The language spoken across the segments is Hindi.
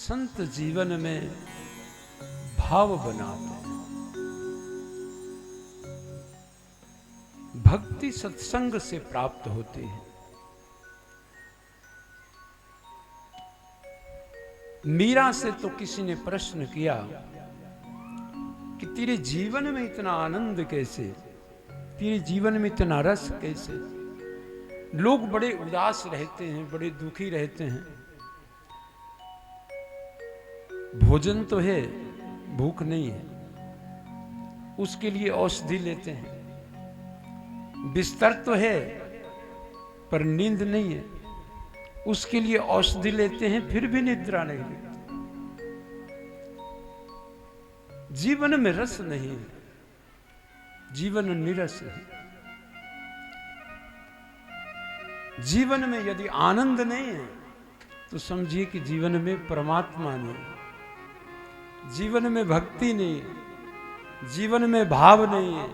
संत जीवन में भाव बनाते हैं। भक्ति सत्संग से प्राप्त होती है। मीरा से तो किसी ने प्रश्न किया कि तेरे जीवन में इतना आनंद कैसे, तेरे जीवन में इतना रस कैसे? लोग बड़े उदास रहते हैं, बड़े दुखी रहते हैं। भोजन तो है, भूख नहीं है, उसके लिए औषधि लेते हैं। बिस्तर तो है पर नींद नहीं है, उसके लिए औषधि लेते हैं, फिर भी निद्रा नहीं लेते। जीवन में रस नहीं है, जीवन निरस है। जीवन में यदि आनंद नहीं है तो समझिए कि जीवन में परमात्मा नहीं है, जीवन में भक्ति नहीं है, जीवन में भाव नहीं है।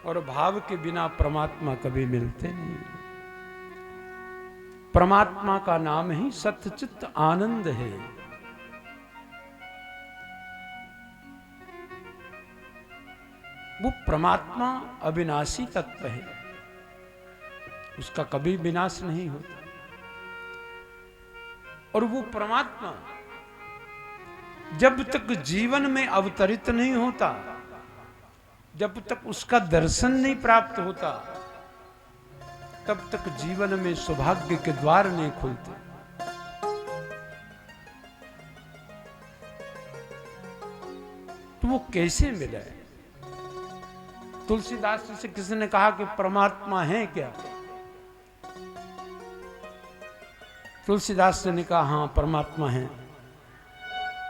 और भाव के बिना परमात्मा कभी मिलते नहीं। परमात्मा का नाम ही सतचित्त आनंद है। वो परमात्मा अविनाशी तत्व है, उसका कभी विनाश नहीं होता। और वो परमात्मा जब तक जीवन में अवतरित नहीं होता, जब तक उसका दर्शन नहीं प्राप्त होता, तब तक जीवन में सौभाग्य के द्वार नहीं खुलते। तो वो कैसे मिले? तुलसीदास से किसी ने कहा कि परमात्मा है क्या? तुलसीदास ने कहा हाँ परमात्मा है।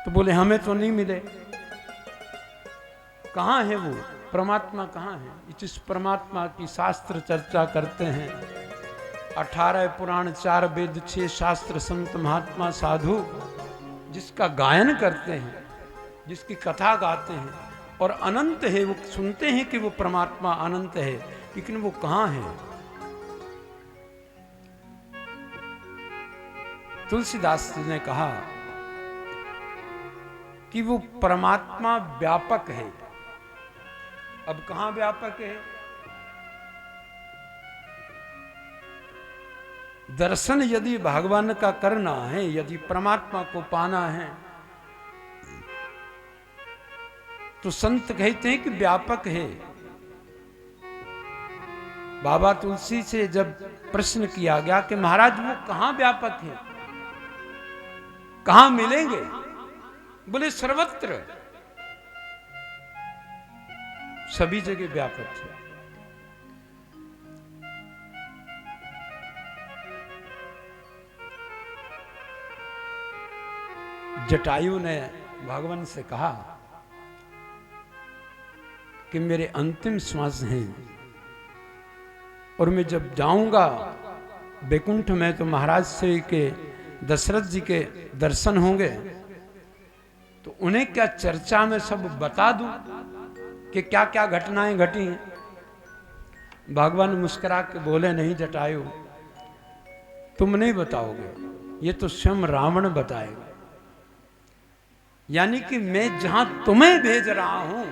तो बोले हमें तो नहीं मिले। कहाँ है वो परमात्मा? कहाँ है? इस परमात्मा की शास्त्र चर्चा करते हैं। 18 पुराण 4 वेद 6 शास्त्र संत महात्मा साधु जिसका गायन करते हैं, जिसकी कथा गाते हैं, और अनंत है। वो सुनते हैं कि वो परमात्मा अनंत है, लेकिन वो कहाँ है? तुलसीदास ने कहा कि वो परमात्मा व्यापक है। अब कहां व्यापक है? दर्शन यदि भगवान का करना है, यदि परमात्मा को पाना है, तो संत कहते हैं कि व्यापक है। बाबा तुलसी से जब प्रश्न किया गया कि महाराज वो कहां व्यापक है, कहां मिलेंगे? बोले सर्वत्र, सभी जगह व्यापक है। जटायु ने भगवान से कहा कि मेरे अंतिम श्वास हैं और मैं जब जाऊंगा वैकुंठ में तो महाराज श्री के दशरथ जी के दर्शन होंगे, तो उन्हें क्या चर्चा में सब बता दूं कि क्या क्या घटनाएं घटी हैं? भगवान मुस्कुरा के बोले नहीं जटायु, तुम नहीं बताओगे, ये तो स्वयं रावण बताएगा। यानी कि मैं जहां तुम्हें भेज रहा हूं,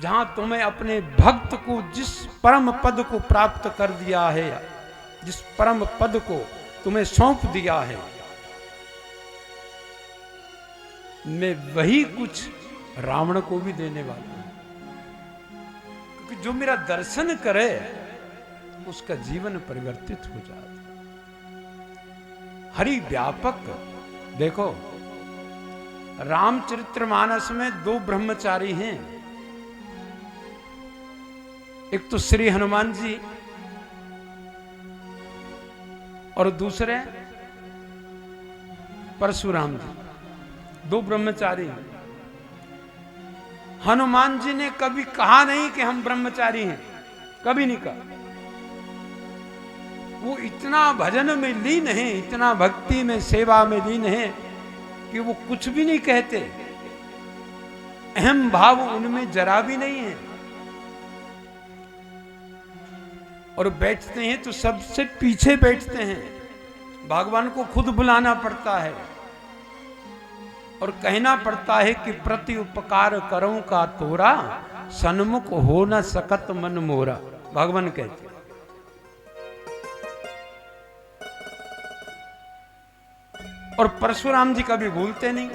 जहां तुम्हें अपने भक्त को जिस परम पद को प्राप्त कर दिया है, जिस परम पद को तुम्हें सौंप दिया है, मैं वही कुछ रावण को भी देने वाला हूं। क्योंकि जो मेरा दर्शन करे उसका जीवन परिवर्तित हो जाता। हरि व्यापक। देखो रामचरितमानस में 2 ब्रह्मचारी हैं, एक तो श्री हनुमान जी और दूसरे परशुराम जी। 2 ब्रह्मचारी हैं। हनुमान जी ने कभी कहा नहीं कि हम ब्रह्मचारी हैं, कभी नहीं कहा। वो इतना भजन में लीन है, इतना भक्ति में सेवा में लीन है कि वो कुछ भी नहीं कहते। अहम भाव उनमें जरा भी नहीं है। और बैठते हैं तो सबसे पीछे बैठते हैं, भगवान को खुद बुलाना पड़ता है और कहना पड़ता है कि प्रति उपकार करूं का तोरा, सन्मुख हो न सकत मन मोरा। भगवान कहते और परशुराम जी कभी भूलते नहीं,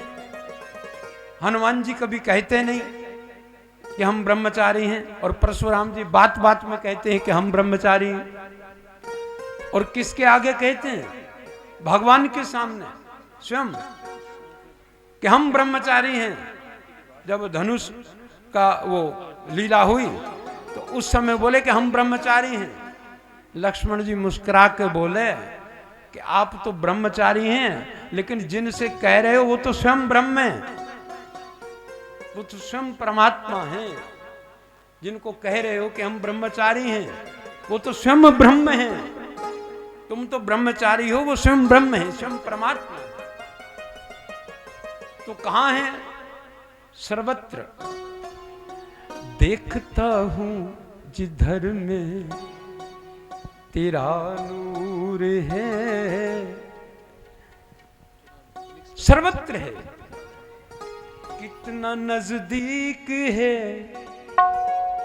हनुमान जी कभी कहते नहीं कि हम ब्रह्मचारी हैं, और परशुराम जी बात बात में कहते हैं कि हम ब्रह्मचारी हैं। और किसके आगे कहते हैं? भगवान के सामने स्वयं कि हम ब्रह्मचारी हैं। जब धनुष का वो लीला हुई तो उस समय बोले कि हम ब्रह्मचारी हैं। लक्ष्मण जी मुस्कुरा के बोले कि आप तो ब्रह्मचारी हैं, लेकिन जिनसे कह रहे हो वो तो स्वयं ब्रह्म है, वो तो स्वयं परमात्मा है। जिनको कह रहे हो कि हम ब्रह्मचारी हैं वो तो स्वयं ब्रह्म है। तुम तो ब्रह्मचारी हो, वो स्वयं ब्रह्म है, स्वयं परमात्मा। तो कहां है? सर्वत्र। देखता हूं जिधर में तेरा नूर है, सर्वत्र है। कितना नजदीक है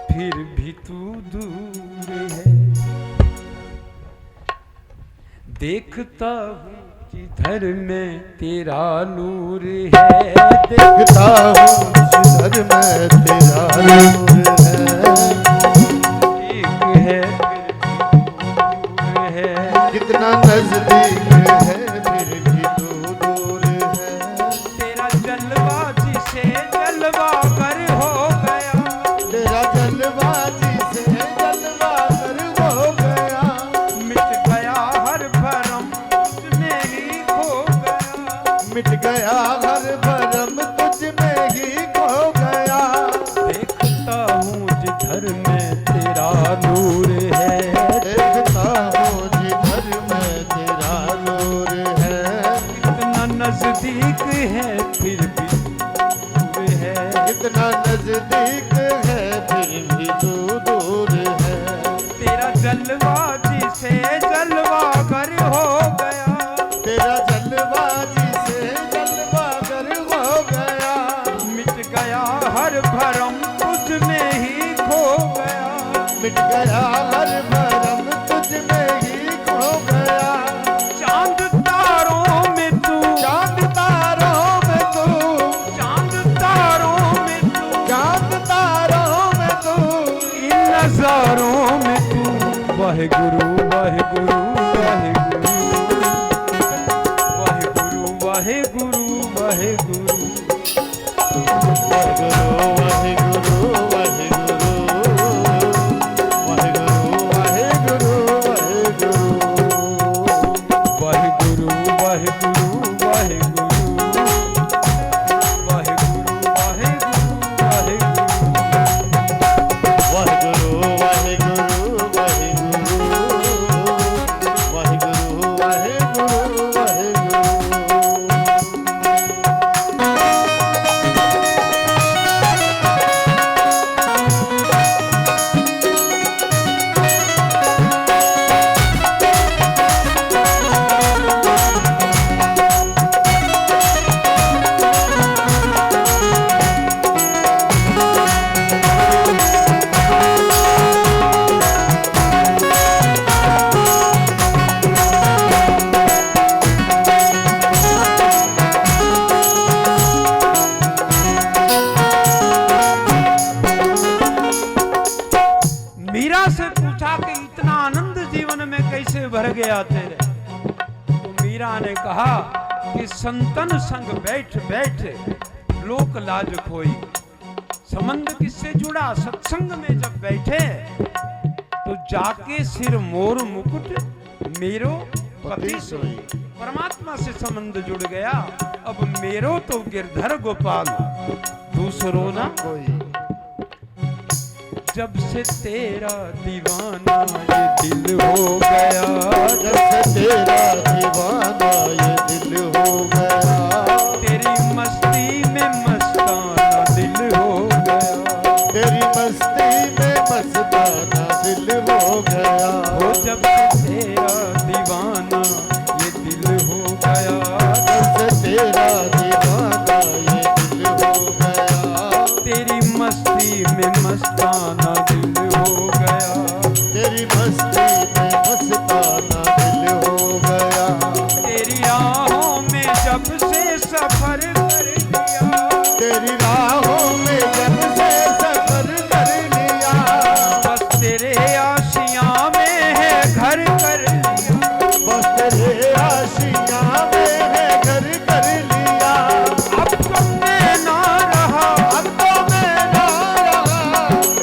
फिर भी तू दूर है। देखता हूं जिधर में तेरा नूर है, देखता हूं जिधर में तेरा नूर है, दूर है। कितना नजदीक है फिर भी तू दूर है। तेरा जलवा जिसे जलवा कर हो गया, तेरा जलवा जिसे जलवा कर हो गया। मिट गया हर भरम तुझमें ही खो गया, मिट गया हर भरम तुझ में ही खो गया। देखता हूँ जिधर में तेरा नूर है, देखता हूँ जिधर में तेरा नूर है। कितना नजदीक है फिर भी दूर है। कितना नजदीक है फिर भी तू दूर है। तेरा जलवा जिसे जलवा कर हो गया, तेरा जलवा जिसे जलवा कर हो गया। मिट गया हर भरम तुझ में ही खो गया। मिट गया हर भरम तुझ में ही खो गया। चांद तारों में तू, चांद तारों में तू, चांद तारों में तू, चांद तारों में तू, इन नजारों में तू। वाहे गुरु वाहे गुरु वाहे गुरु, वाहे गुरु वाहे गुरु वाहे गुरु, वाहे गुरु वाहे गुरु, वाहे गुरु वाहे गुरु, वाहे गुरु वाहे गुरु। वाहे गुरु वाहे गुरु, वाहे गुरु वाहे गुरु वाहे गुरु। वाहेगुरु वाहेगुरु वाहेगुरु, वाहेगुरु वाहेगुरु वाहेगुरु। मीरा से पूछा कि इतना आनंद जीवन में कैसे भर गया तेरे? तो मीरा ने कहा कि संतन संग बैठ बैठ लोक लाज खोई। संबंध किससे जुड़ा? सत्संग में जब बैठे तो जाके सिर मोर मुकुट मेरो पति सोई। परमात्मा से संबंध जुड़ गया। अब मेरो तो गिरधर गोपाल, दूसरो ना कोई। जब से तेरा दीवाना ये दिल हो गया, जब से तेरा दीवाना ये दिल हो गया। तेरी मस्ती में मस्ताना दिल हो गया, तेरी मस्ती में मस्ताना दिल हो गया। हो जब से तेरा दीवाना ये दिल सफर कर लिया, तेरी राहों में जब से सफर कर लिया, बस तेरे आशियां में है घर कर लिया, बस तेरे आशियां में है घर कर लिया। अब तो मैं ना रहा, अब तो मैं ना रहा,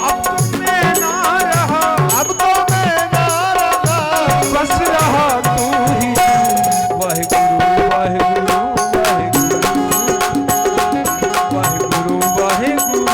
अब तो मैं ना रहा, अब तो मैं ना रहा, बस रहा तू ही तू। वाहिगुरु वाहिगुरु वाहिगुरु वाहिगुरु वाहिगुरु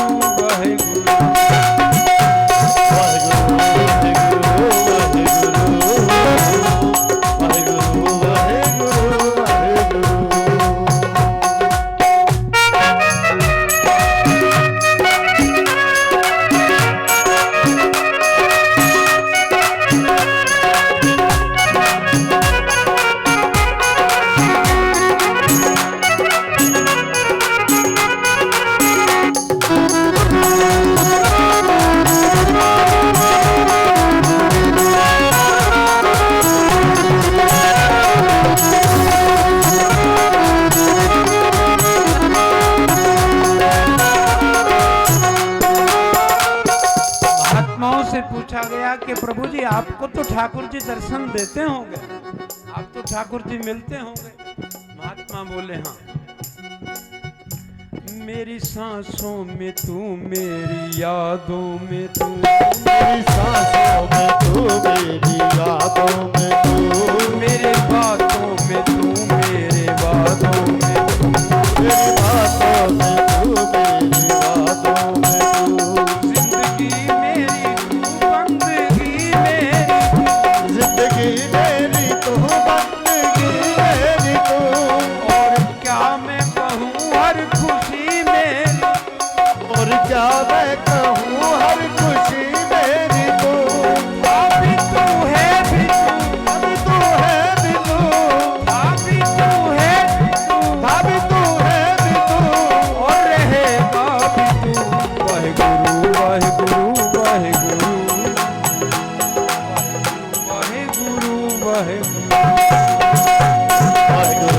महात्माओं से पूछा गया कि प्रभु जी आपको तो ठाकुर जी दर्शन देते होंगे, आप तो ठाकुर जी मिलते होंगे। महात्मा बोले हाँ, मेरी सांसों में तू, मेरी यादों में तू, मेरी सांसों में तू, मेरी यादों में तू, मेरे बातों में तू, मेरे बातों में तू, मेरी बातों में तू, मेरी बातों में तू, जिंदगी मेरी तू, बंदगी मेरी तू, जिंदगी मेरी तू, बंदगी मेरी तू, और क्या मैं कहूँ हर खुशी मेरी, और क्या मैं कहूँ हर खुशी मेरी तू। अभी तू है भी तू, अभी तू है भी तू, अभी तू है भी तू, अभी तू है भी तू, और रहेगा भी तू। वाहिगुरु वाहिगुरु वाहिगुरु वाहिगुरु वाहिगुरु वाहिगुरु वाहिगुरु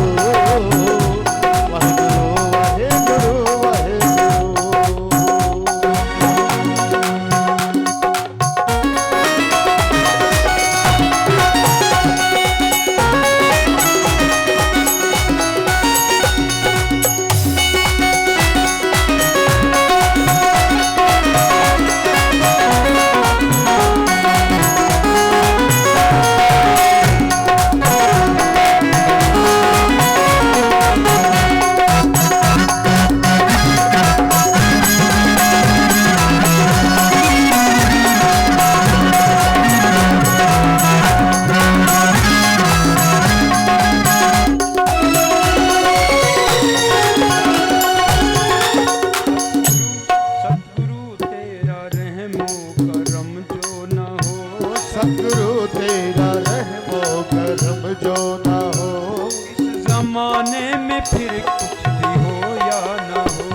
वाहिगुरु वाहिगुरु वाहिगुरु सतगुरु तेरा रहमो करम जो न हो, सतगुरु तेरा रहमो करम जो ना हो, इस जमाने में फिर कुछ भी हो या न हो,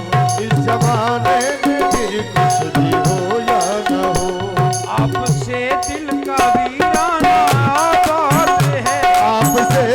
इस जमाने में फिर कुछ भी हो या ना हो, आपसे दिल का वीराना आबाद है, आपसे